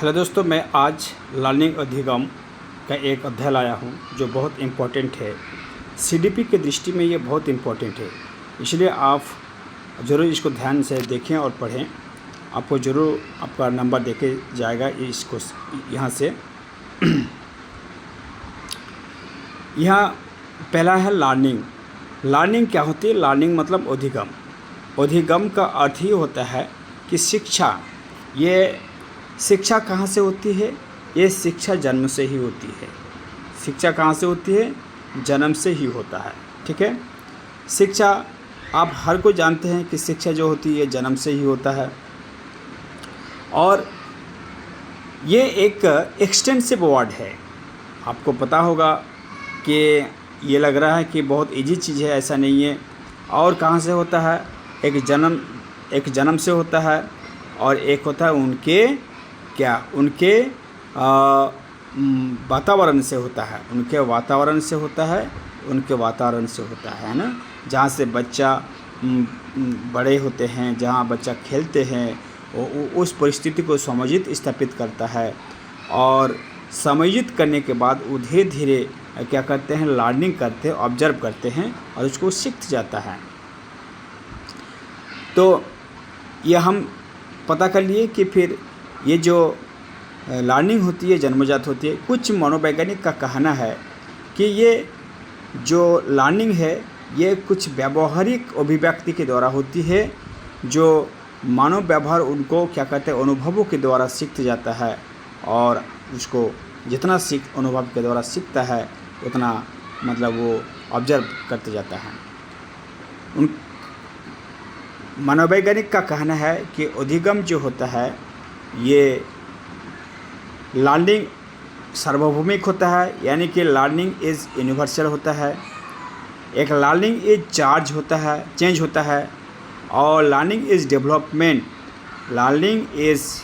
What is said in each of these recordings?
Hello दोस्तों, मैं आज लर्निंग अधिगम का एक अध्याय लाया हूँ जो बहुत इम्पोर्टेंट है। सीडीपी की दृष्टि में ये बहुत इम्पोर्टेंट है, इसलिए आप ज़रूर इसको ध्यान से देखें और पढ़ें। आपको ज़रूर आपका नंबर देके जाएगा इसको यहाँ से। यहाँ पहला है लर्निंग। लर्निंग क्या होती है? लर्निंग मतलब अधिगम। अधिगम का अर्थ ही होता है कि शिक्षा। ये शिक्षा कहाँ से होती है? ये शिक्षा जन्म से ही होती है। शिक्षा कहाँ से होती है? जन्म से ही होता है। ठीक है। शिक्षा आप हर कोई जानते हैं कि शिक्षा जो होती है जन्म से ही होता है, और ये एक एक्सटेंसिव वर्ड है। आपको पता होगा कि ये लग रहा है कि बहुत इजी चीज़ है, ऐसा नहीं है। और कहाँ से होता है? एक जन्म से होता है, और एक होता है उनके वातावरण से होता है। उनके वातावरण से होता है ना। जहाँ से बच्चा बड़े होते हैं, जहाँ बच्चा खेलते हैं, उस परिस्थिति को समायोजित स्थापित करता है, और समायोजित करने के बाद वो धीरे धीरे क्या करते हैं? लर्निंग करते हैं, ऑब्जर्व करते हैं और उसको सीख जाता है। तो ये हम पता कर लिए कि फिर ये जो लर्निंग होती है जन्मजात होती है। कुछ मनोवैज्ञानिक का कहना है कि ये जो लर्निंग है ये कुछ व्यावहारिक अभिव्यक्ति के द्वारा होती है, जो मानव व्यवहार उनको क्या कहते हैं? अनुभवों के द्वारा सीखते जाता है, और उसको जितना अनुभव के द्वारा सीखता है उतना मतलब वो ऑब्जर्व करते जाता है। उन मनोवैज्ञानिक का कहना है कि अधिगम जो होता है ये लर्निंग सार्वभौमिक होता है, यानी कि लर्निंग इज़ यूनिवर्सल होता है। एक लर्निंग इज चेंज होता है, और learning is development. Learning is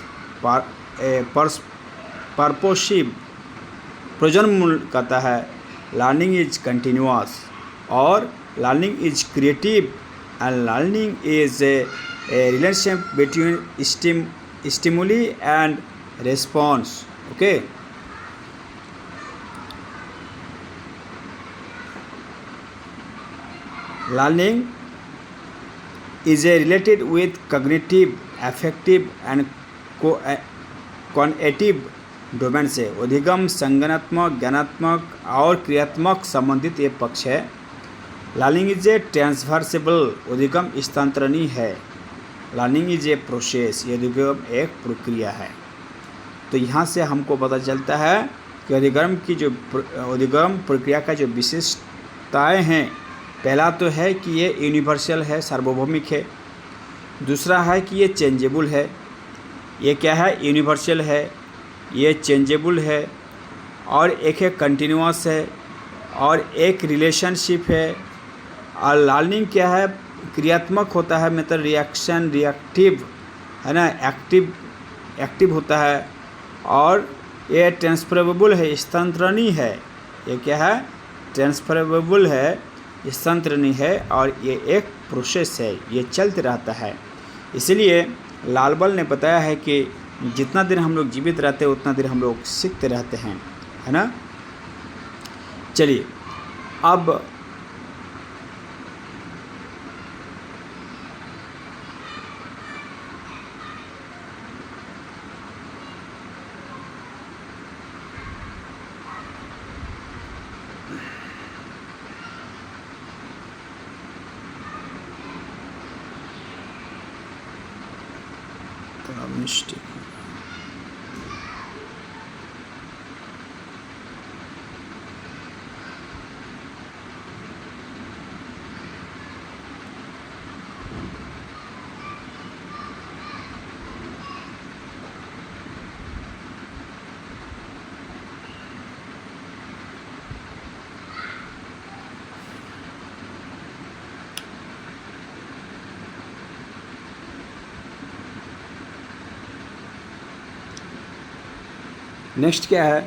purposive, प्रजन्म करता है। लर्निंग इज कंटिन्यूअस, और learning is creative, and learning is a relationship between stimuli and response. Okay. Learning is related with cognitive, affective and cognitive domain से। अधिगम संज्ञानात्मक, ज्ञानात्मक और क्रियात्मक संबंधित ये पक्ष है। लर्निंग इज ए ट्रांसवर्सेबल, अधिगम स्थानांतरणीय है। लर्निंग इज ए प्रोसेस, ये अधिगम एक प्रक्रिया है। तो यहाँ से हमको पता चलता है कि अधिगम प्रक्रिया का जो विशेषताएं हैं, पहला तो है कि ये यूनिवर्सल है, सार्वभौमिक है। दूसरा है कि ये चेंजेबल है। ये क्या है? यूनिवर्सल है, ये चेंजेबल है, और एक है कंटिन्यूअस है, और एक रिलेशनशिप है। और लर्निंग क्या है? क्रियात्मक होता है, मतलब रिएक्टिव है ना, एक्टिव होता है। और ये ट्रांसफरेबल है, स्थानांतरणीय है। ये क्या है? ट्रांसफरेबल है, स्थानांतरणीय है, और ये एक प्रोसेस है, ये चलते रहता है। इसलिए लालबल ने बताया है कि जितना दिन हम लोग जीवित रहते हैं उतना दिन हम लोग सीखते रहते हैं, है ना। चलिए अब मिस्टेक नेक्स्ट क्या है?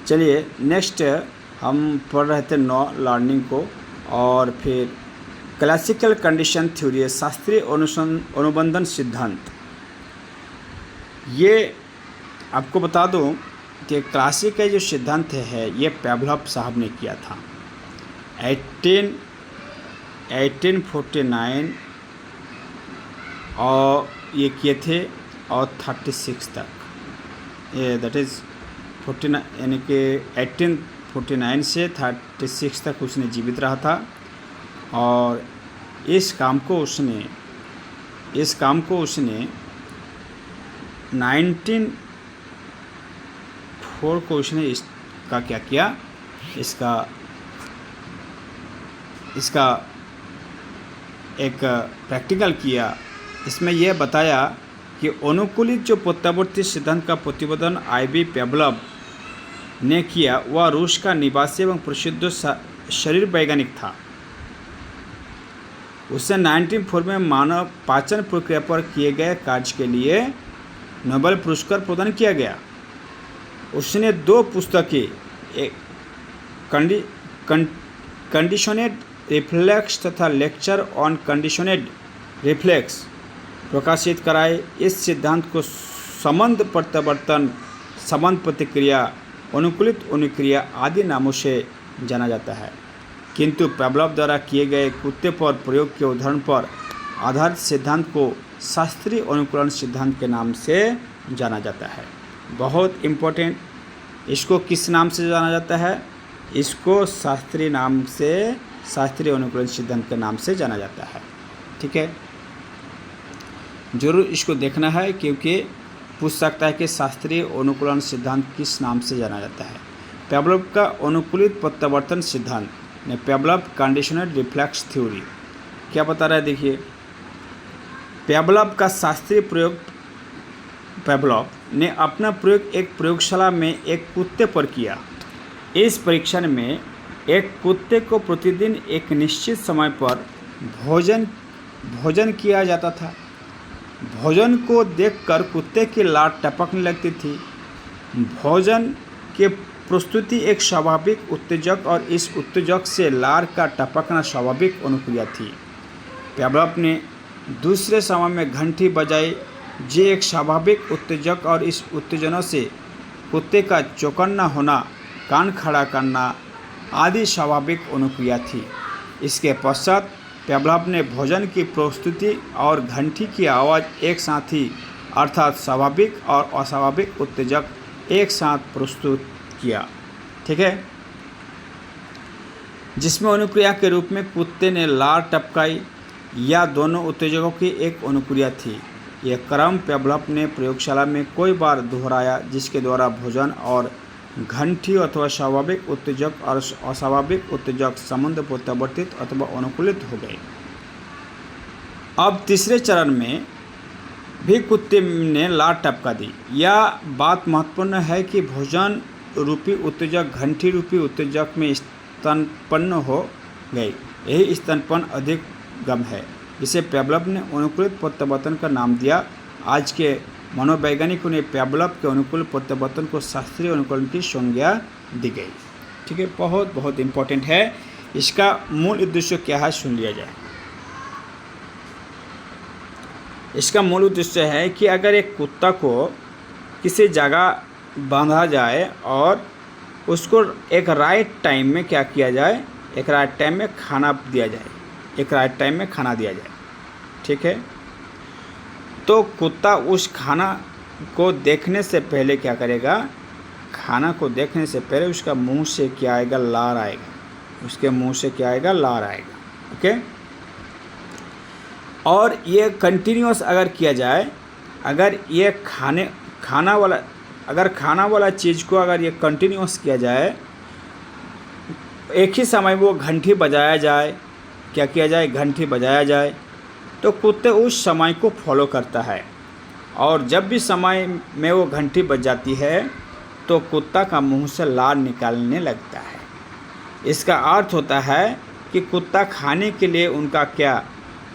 चलिए नेक्स्ट हम पढ़ रहे थे नो लर्निंग को, और फिर क्लासिकल कंडीशन थ्योरी, शास्त्रीय अनुबंधन सिद्धांत। ये आपको बता दूं कि क्लासिक का जो सिद्धांत है ये पावलोव साहब ने किया था 1849 और ये किए थे और 36 तक, ये दैट इज़ 49 यानी कि 1849 से 36 तक उसने जीवित रहा था। और इस काम को उसने 1904 को उसने इसका क्या किया, इसका एक प्रैक्टिकल किया। इसमें यह बताया कि अनुकूलित जो प्रत्यावर्ती सिद्धांत का प्रतिपादन आईवी पावलोव ने किया वह रूस का निवासी एवं प्रसिद्ध शरीर वैज्ञानिक था। उसे 1904 में मानव पाचन प्रक्रिया पर किए गए कार्य के लिए नोबेल पुरस्कार प्रदान किया गया। उसने 2 पुस्तकें, एक कंडीशनेड रिफ्लेक्स तथा लेक्चर ऑन कंडीशनेड रिफ्लेक्स प्रकाशित कराए। इस सिद्धांत को संबंध प्रत्यावर्तन, संबंध प्रतिक्रिया, अनुकूलित अनुक्रिया आदि नामों से जाना जाता है, किंतु पावलोव द्वारा किए गए कुत्ते पर प्रयोग के उदाहरण पर आधारित सिद्धांत को शास्त्रीय अनुकूलन सिद्धांत के नाम से जाना जाता है। बहुत इम्पोर्टेंट, इसको किस नाम से जाना जाता है? इसको शास्त्रीय नाम से, शास्त्रीय अनुकूलन सिद्धांत के नाम से जाना जाता है। ठीक है, जरूर इसको देखना है क्योंकि पूछ सकता है कि शास्त्रीय अनुकूलन सिद्धांत किस नाम से जाना जाता है। पावलोव का अनुकूलित प्रत्यावर्तन सिद्धांत ने पावलोव कंडीशनल रिफ्लेक्स थ्योरी क्या बता रहा है, देखिए। पावलोव का शास्त्रीय प्रयोग, पावलोव ने अपना प्रयोग एक प्रयोगशाला में एक कुत्ते पर किया। इस परीक्षण में एक कुत्ते को प्रतिदिन एक निश्चित समय पर भोजन किया जाता था। भोजन को देखकर कुत्ते की लार टपकने लगती थी। भोजन के प्रस्तुति एक स्वाभाविक उत्तेजक और इस उत्तेजक से लार का टपकना स्वाभाविक अनुक्रिया थी। पावलोव ने दूसरे समय में घंटी बजाई, जो एक स्वाभाविक उत्तेजक और इस उत्तेजना से कुत्ते का चौकन्ना होना, कान खड़ा करना आदि स्वाभाविक अनुक्रिया थी। इसके पश्चात पावलोव ने भोजन की प्रस्तुति और घंटी की आवाज़ एक साथ ही, अर्थात स्वाभाविक और अस्वाभाविक उत्तेजक एक साथ प्रस्तुत किया। ठीक है, जिसमें अनुक्रिया के रूप में कुत्ते ने लार टपकाई या दोनों उत्तेजकों की एक अनुक्रिया थी। यह क्रम पावलोव ने प्रयोगशाला में कई बार दोहराया, जिसके द्वारा भोजन और घंटी अथवा स्वाभाविक उत्तेजक और अस्वाभाविक उत्तेजक संबंध प्रत्यावर्तित अथवा अनुकूलित हो गए। अब तीसरे चरण में भी कुत्ते ने लार टपका दी। यह बात महत्वपूर्ण है कि भोजन रूपी उत्तेजक घंटी रूपी उत्तेजक में स्तनपन्न हो गई। यही स्तनपन अधिक गम है, जिसे पावलोव ने अनुकूलित प्रत्यावर्तन का नाम दिया। आज के मनोवैज्ञानिकों ने पावलोव के अनुकूल प्रत्यावर्तन को शास्त्रीय अनुकूलन की संज्ञा दी गई। ठीक है, बहुत बहुत इम्पोर्टेंट है। इसका मूल उद्देश्य क्या है, सुन लिया जाए। इसका मूल उद्देश्य है कि अगर एक कुत्ता को किसी जगह बांधा जाए और उसको एक राइट टाइम में क्या किया जाए, एक राइट टाइम में खाना दिया जाए, एक राइट टाइम में खाना दिया जाए। ठीक है, तो कुत्ता उस खाना को देखने से पहले क्या करेगा, खाना को देखने से पहले उसका मुंह से क्या आएगा, लार आएगा। उसके मुंह से क्या आएगा, लार आएगा। ओके, और ये कंटिन्यूअस अगर किया जाए, अगर ये खाना वाला चीज़ को अगर ये कंटिन्यूअस किया जाए, एक ही समय वो घंटी बजाया जाए, क्या किया जाए, घंटी बजाया जाए, तो कुत्ते उस समय को फॉलो करता है। और जब भी समय में वो घंटी बज जाती है तो कुत्ता का मुंह से लार निकालने लगता है। इसका अर्थ होता है कि कुत्ता खाने के लिए उनका क्या,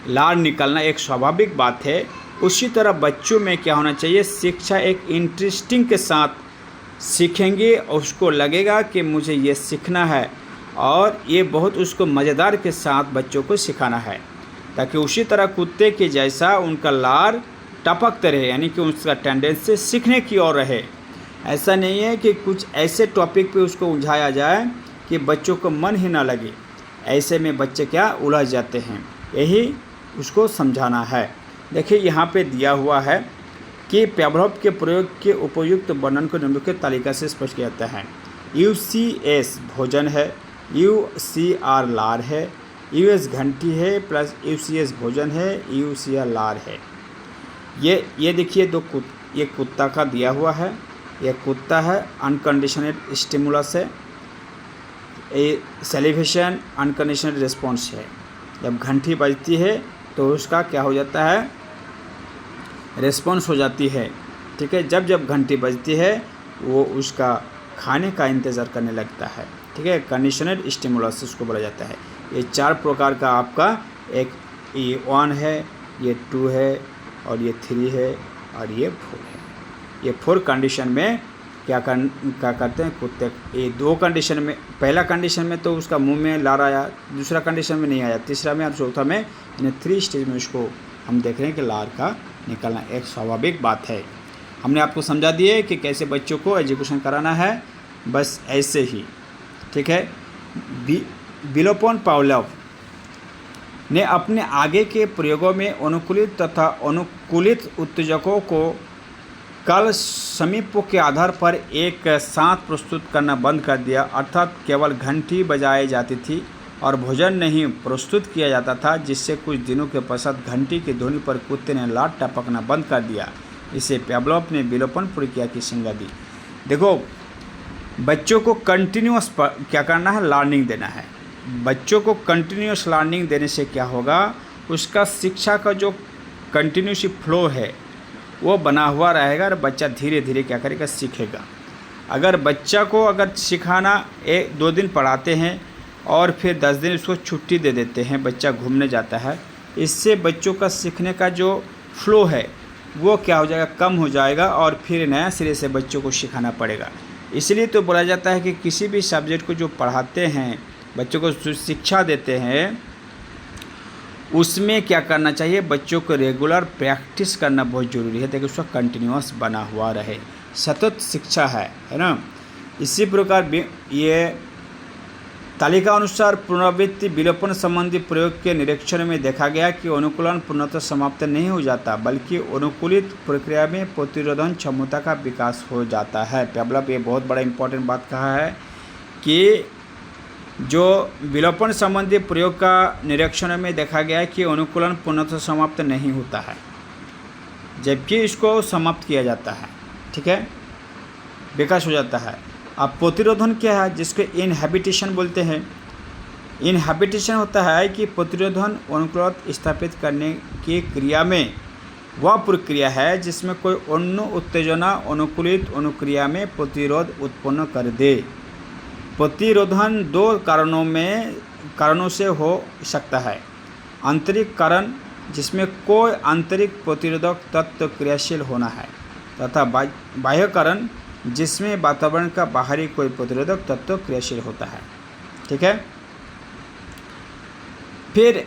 लार निकालना एक स्वाभाविक बात है। उसी तरह बच्चों में क्या होना चाहिए, शिक्षा एक इंटरेस्टिंग के साथ सीखेंगे और उसको लगेगा कि मुझे ये सीखना है और ये बहुत उसको मज़ेदार के साथ बच्चों को सिखाना है, ताकि उसी तरह कुत्ते के जैसा उनका लार टपकते रहे, यानी कि उसका टेंडेंसी सीखने की ओर रहे। ऐसा नहीं है कि कुछ ऐसे टॉपिक पे उसको उलझाया जाए कि बच्चों को मन ही ना लगे, ऐसे में बच्चे क्या उलझ जाते हैं, यही उसको समझाना है। देखिए यहाँ पे दिया हुआ है कि पावलोव के प्रयोग के उपयुक्त वर्णन को निम्नलिखित तालिका से स्पष्ट किया जाता है। UCS भोजन है, UCR लार है, US घंटी है प्लस UCS भोजन है, UCR लार है। ये देखिए ये कुत्ता का दिया हुआ है, ये कुत्ता है, अनकंडीशनल स्टिमुलस है, ये सेलिब्रेशन अनकंडीशनल रिस्पॉन्स है। जब घंटी बजती है तो उसका क्या हो जाता है, रिस्पॉन्स हो जाती है। ठीक है, जब घंटी बजती है वो उसका खाने का इंतज़ार करने लगता है। ठीक है, कंडीशनल स्टिमुलस उसको बोला जाता है। ये 4 प्रकार का आपका एक ये 1 है, ये 2 है और ये 3 है और ये 4 है। ये 4 कंडीशन में क्या करते हैं कुत्ते, ये 2 कंडीशन में, पहला कंडीशन में तो उसका मुंह में लार आया, दूसरा कंडीशन में नहीं आया, तीसरा में और चौथा में, यानी 3 स्टेज में उसको हम देख रहे हैं कि लार का निकलना एक स्वाभाविक बात है। हमने आपको समझा दिए कि कैसे बच्चों को एजुकेशन कराना है, बस ऐसे ही। ठीक है, बिलोपोन पावलोव ने अपने आगे के प्रयोगों में अनुकूलित तथा अनुकूलित उत्तेजकों को काल समीप के आधार पर एक साथ प्रस्तुत करना बंद कर दिया, अर्थात केवल घंटी बजाई जाती थी और भोजन नहीं प्रस्तुत किया जाता था, जिससे कुछ दिनों के पश्चात घंटी की ध्वनि पर कुत्ते ने लार टपकना बंद कर दिया। इसे पावलोव ने विलोपन प्रक्रिया की संज्ञा दी। देखो, बच्चों को कंटिन्यूअस क्या करना है, लर्निंग देना है। बच्चों को कंटिन्यूअस लर्निंग देने से क्या होगा, उसका शिक्षा का जो कंटिन्यूस फ्लो है वो बना हुआ रहेगा और बच्चा धीरे धीरे क्या करेगा, सीखेगा। अगर बच्चा को सिखाना 1-2 दिन पढ़ाते हैं और फिर 10 दिन उसको छुट्टी दे देते हैं, बच्चा घूमने जाता है, इससे बच्चों का सीखने का जो फ्लो है वो क्या हो जाएगा, कम हो जाएगा और फिर नया सिरे से बच्चों को सिखाना पड़ेगा। इसलिए तो बोला जाता है कि किसी भी सब्जेक्ट को जो पढ़ाते हैं, बच्चों को जो शिक्षा देते हैं, उसमें क्या करना चाहिए, बच्चों को रेगुलर प्रैक्टिस करना बहुत ज़रूरी है, ताकि उसका कंटिन्यूअस बना हुआ रहे, सतत शिक्षा है ना। इसी प्रकार ये तालिका अनुसार पुनरावृत्ति विलोपन संबंधी प्रयोग के निरीक्षण में देखा गया कि अनुकूलन पूर्णतः समाप्त नहीं हो जाता, बल्कि अनुकूलित प्रक्रिया में प्रतिरोधन क्षमता का विकास हो जाता है। पावलोव ये बहुत बड़ा इंपॉर्टेंट बात कहा है कि जो विलोपन संबंधी प्रयोग का निरीक्षण में देखा गया कि अनुकूलन पूर्णतः समाप्त नहीं होता है, जबकि इसको समाप्त किया जाता है। ठीक है, विकास हो जाता है। अब प्रतिरोधन क्या है, जिसको इनहैबिटेशन बोलते हैं। इनहैबिटेशन होता है कि प्रतिरोधन अनुकूलन स्थापित करने की क्रिया में वह प्रक्रिया है जिसमें कोई अन्य उत्तेजना अनुकूलित अनुक्रिया में प्रतिरोध उत्पन्न कर दे। प्रतिरोधन 2 कारणों से हो सकता है। आंतरिक कारण, जिसमें कोई आंतरिक प्रतिरोधक तत्व क्रियाशील होना है, तथा बाह्य कारण, जिसमें वातावरण का बाहरी कोई प्रतिरोधक तत्व क्रियाशील होता है। ठीक है, फिर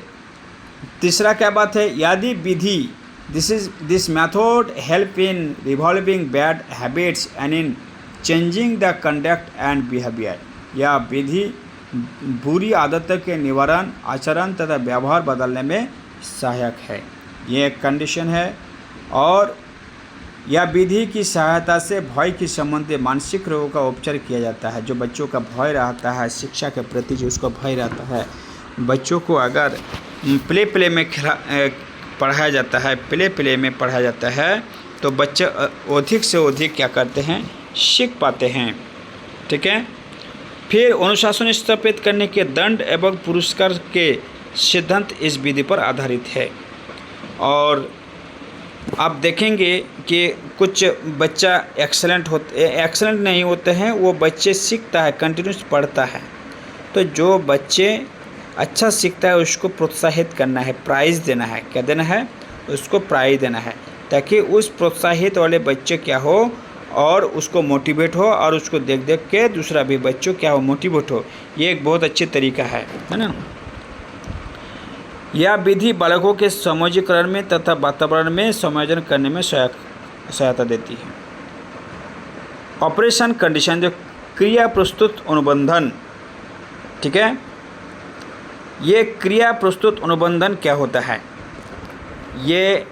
तीसरा क्या बात है, यदि विधि this method help in revolving bad habits and in changing the conduct and behaviour, यह विधि बुरी आदतों के निवारण, आचरण तथा व्यवहार बदलने में सहायक है। ये एक कंडीशन है। और यह विधि की सहायता से भय की संबंधी मानसिक रोगों का उपचार किया जाता है। जो बच्चों का भय रहता है, शिक्षा के प्रति जो उसका भय रहता है, बच्चों को अगर प्ले में पढ़ाया जाता है, प्ले में पढ़ाया जाता है, तो बच्चे अधिक से अधिक क्या करते हैं, सीख पाते हैं। ठीक है, फिर अनुशासन स्थापित करने के दंड एवं पुरस्कार के सिद्धांत इस विधि पर आधारित है। और आप देखेंगे कि कुछ बच्चा एक्सेलेंट नहीं होते हैं, वो बच्चे सीखता है, कंटिन्यूस पढ़ता है। तो जो बच्चे अच्छा सीखता है उसको प्रोत्साहित करना है, प्राइज़ देना है। क्या देना है, उसको प्राइज़ देना है, ताकि उस प्रोत्साहित वाले बच्चे क्या हो और उसको मोटिवेट हो और उसको देख देख के दूसरा भी बच्चों क्या हो मोटिवेट हो। ये एक बहुत अच्छी तरीका है ना। यह विधि बालकों के सामाजिकरण में तथा वातावरण में समायोजन करने में सहायता देती है। ऑपरेशन कंडीशन, जो क्रिया प्रस्तुत अनुबंधन, ठीक है, ये क्रिया प्रस्तुत अनुबंधन क्या होता है? ये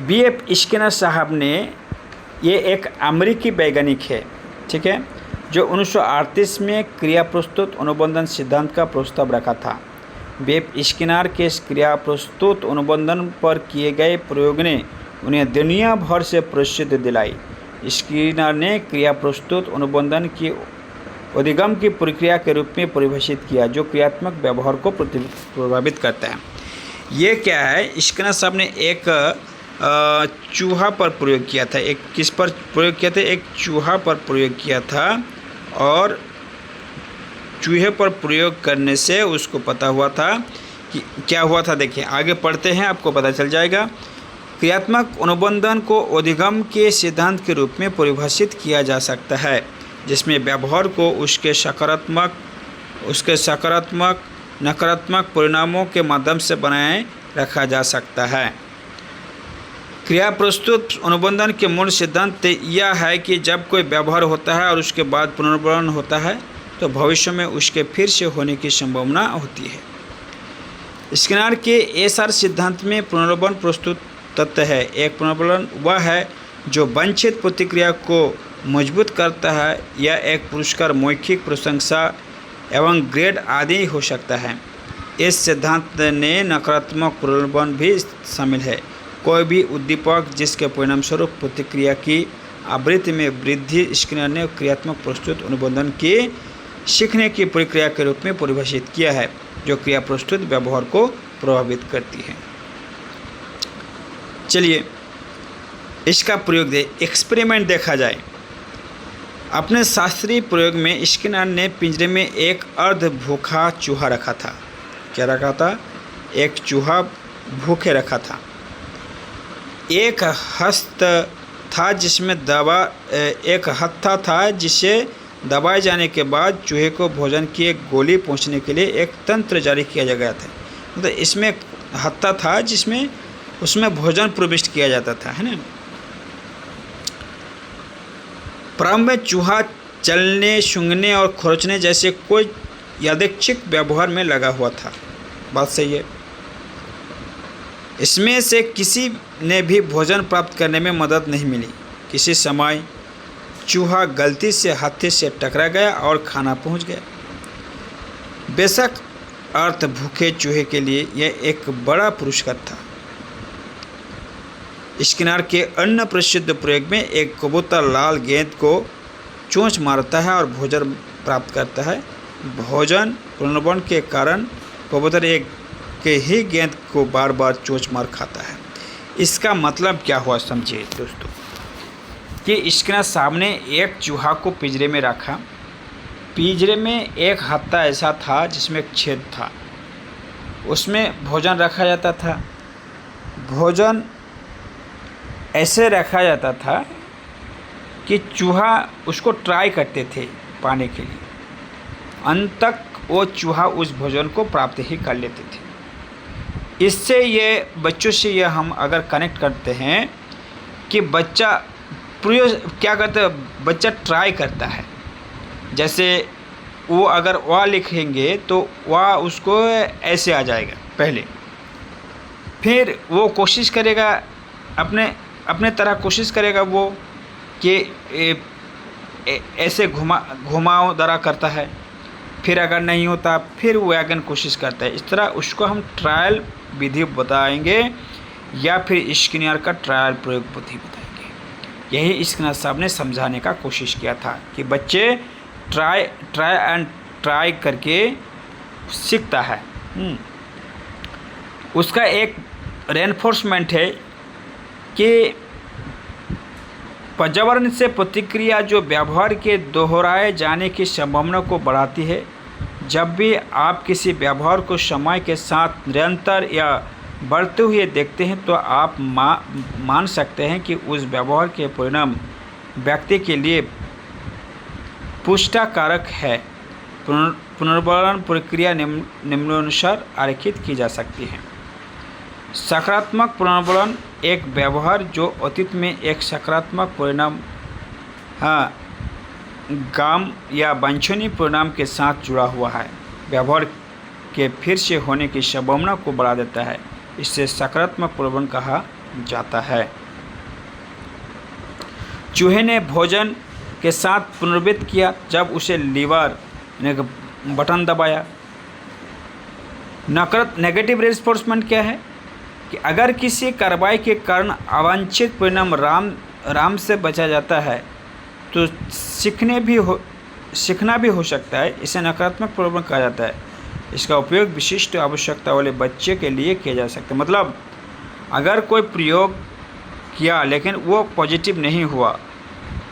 B.F. स्किनर साहब ने, ये एक अमेरिकी वैज्ञानिक है, ठीक है, जो 1938 में क्रिया प्रस्तुत अनुबंधन सिद्धांत का प्रस्ताव रखा था। B.F. स्किनर के क्रिया प्रस्तुत अनुबंधन पर किए गए प्रयोग ने उन्हें दुनिया भर से प्रसिद्धि दिलाई। स्किनर ने क्रिया प्रस्तुत अनुबंधन की अधिगम की प्रक्रिया के रूप में परिभाषित किया, जो क्रियात्मक व्यवहार को प्रभावित करता है। ये क्या है? स्किनर साहब ने एक चूहा पर प्रयोग किया था। एक किस पर प्रयोग किया था? एक चूहा पर प्रयोग किया था, और चूहे पर प्रयोग करने से उसको पता हुआ था कि क्या हुआ था। देखिए आगे पढ़ते हैं, आपको पता चल जाएगा। क्रियात्मक अनुबंधन को अधिगम के सिद्धांत के रूप में परिभाषित किया जा सकता है, जिसमें व्यवहार को उसके सकारात्मक नकारात्मक परिणामों के माध्यम से बनाए रखा जा सकता है। क्रिया प्रस्तुत अनुबंधन के मूल सिद्धांत यह है कि जब कोई व्यवहार होता है और उसके बाद पुनर्वलन होता है, तो भविष्य में उसके फिर से होने की संभावना होती है। स्किनर के एसआर सिद्धांत में पुनर्वलन प्रस्तुत तत्व है। एक पुनर्वलन वह है जो वांछित प्रतिक्रिया को मजबूत करता है, या एक पुरस्कार, मौखिक प्रशंसा एवं ग्रेड आदि हो सकता है। इस सिद्धांत ने नकारात्मक पुनर्वलन भी शामिल है। कोई भी उद्दीपक जिसके परिणामस्वरूप प्रतिक्रिया की आवृत्ति में वृद्धि स्किनर ने क्रियात्मक प्रस्तुत अनुबंधन की सीखने की प्रक्रिया के रूप में परिभाषित किया है, जो क्रिया प्रस्तुत व्यवहार को प्रभावित करती है। चलिए इसका प्रयोग एक्सपेरिमेंट देखा जाए। अपने शास्त्रीय प्रयोग में स्किनर ने पिंजरे में एक अर्ध भूखा चूहा रखा था। क्या रखा था? एक चूहा भूखे रखा था। एक हत्था था जिसे दबाए जाने के बाद चूहे को भोजन की एक गोली पहुंचने के लिए एक तंत्र जारी किया गया था। मतलब इसमें हत्था था जिसमें उसमें भोजन प्रविष्ट किया जाता था, है ना। प्रारंभ में चूहा चलने, सूंघने और खुरचने जैसे कोई यादृच्छिक व्यवहार में लगा हुआ था। बात सही है। इसमें से किसी ने भी भोजन प्राप्त करने में मदद नहीं मिली। किसी समय चूहा गलती से हाथी से टकरा गया और खाना पहुंच गया। बेशक अर्थ भूखे चूहे के लिए यह एक बड़ा पुरस्कार था। स्किनर के अन्य प्रसिद्ध प्रयोग में एक कबूतर लाल गेंद को चोंच मारता है और भोजन प्राप्त करता है। भोजन पुनर्वलन के कारण कबूतर एक के ही गेंद को बार बार चोंच मार खाता है। इसका मतलब क्या हुआ समझिए दोस्तों, कि स्किनर साहब ने एक चूहा को पिंजरे में रखा। पिंजरे में एक हत्था ऐसा था जिसमें एक छेद था, उसमें भोजन रखा जाता था। भोजन ऐसे रखा जाता था कि चूहा उसको ट्राई करते थे पाने के लिए। अंत तक वो चूहा उस भोजन को प्राप्त ही कर लेते थे। इससे ये बच्चों से ये हम अगर कनेक्ट करते हैं कि बच्चा क्या करता है, बच्चा ट्राई करता है। जैसे वो अगर वाह लिखेंगे तो वाह उसको ऐसे आ जाएगा पहले, फिर वो कोशिश करेगा अपने तरह कोशिश करेगा वो कि ऐसे घुमाव दरा करता है। फिर अगर नहीं होता फिर वो अगेन कोशिश करता है। इस तरह उसको हम ट्रायल विधि बताएंगे या फिर स्किनर का ट्रायल प्रयोग विधि बताएंगे। यही स्किनर साहब ने समझाने का कोशिश किया था कि बच्चे ट्राई करके सीखता है। उसका एक रेनफोर्समेंट है कि पर्यावरण से प्रतिक्रिया जो व्यवहार के दोहराए जाने की संभावना को बढ़ाती है। जब भी आप किसी व्यवहार को समय के साथ निरंतर या बढ़ते हुए देखते हैं तो आप मान सकते हैं कि उस व्यवहार के परिणाम व्यक्ति के लिए पुष्टाकारक है। पुनर्वलन प्रक्रिया निम्नानुसार आरेखित की जा सकती है। सकारात्मक पुनर्वलन एक व्यवहार जो अतीत में एक सकारात्मक परिणाम गाम या वांछनीय परिणाम के साथ जुड़ा हुआ है, व्यवहार के फिर से होने की संभावना को बढ़ा देता है। इसे सकारात्मक पुनर्वलन कहा जाता है। चूहे ने भोजन के साथ पुनर्वित किया जब उसे लीवर ने बटन दबाया। नेगेटिव रेस्पॉन्समेंट क्या है कि अगर किसी कार्रवाई के कारण अवांछित परिणाम राम से बचा जाता है तो सीखना भी हो सकता है। इसे नकारात्मक पुनर्वलन कहा जाता है। इसका उपयोग विशिष्ट आवश्यकता वाले बच्चे के लिए किया जा सकता है। मतलब अगर कोई प्रयोग किया लेकिन वो पॉजिटिव नहीं हुआ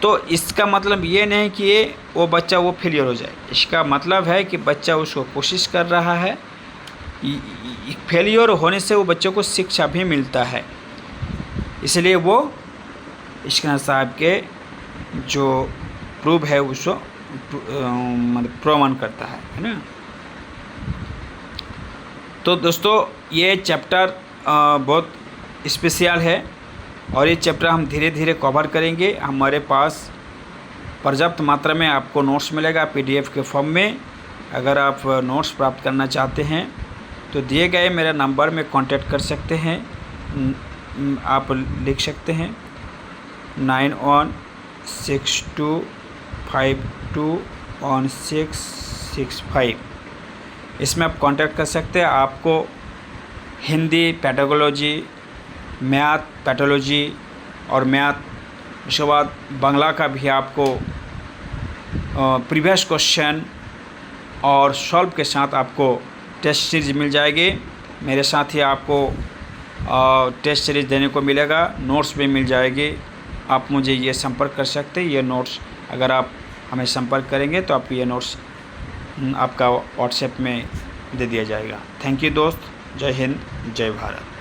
तो इसका मतलब ये नहीं कि वो बच्चा वो फेलियर हो जाए। इसका मतलब है कि बच्चा उसको कोशिश कर रहा है। फेलियर होने से वो बच्चों को शिक्षा भी मिलता है, इसलिए वो इश्कना साहब के जो प्रूव है उसको मतलब प्रमाण करता है ना। तो दोस्तों ये चैप्टर बहुत स्पेशल है और ये चैप्टर हम धीरे धीरे कवर करेंगे। हमारे पास पर्याप्त मात्रा में आपको नोट्स मिलेगा PDF के फॉर्म में। अगर आप नोट्स प्राप्त करना चाहते हैं तो दिए गए मेरे नंबर में कांटेक्ट कर सकते हैं। आप लिख सकते हैं 9162521665। इसमें आप कांटेक्ट कर सकते हैं। आपको हिंदी पेडागोलॉजी, मैथ पैथोलॉजी और मैथ, उसके बाद बांग्ला का भी आपको प्रीवियस क्वेश्चन और सॉल्व के साथ आपको टेस्ट सीरीज मिल जाएगी। मेरे साथ ही आपको टेस्ट सीरीज देने को मिलेगा, नोट्स भी मिल जाएगी। आप मुझे ये संपर्क कर सकते हैं। ये नोट्स अगर आप हमें संपर्क करेंगे तो आपको ये नोट्स आपका व्हाट्सएप में दे दिया जाएगा। थैंक यू दोस्त। जय हिंद, जय भारत।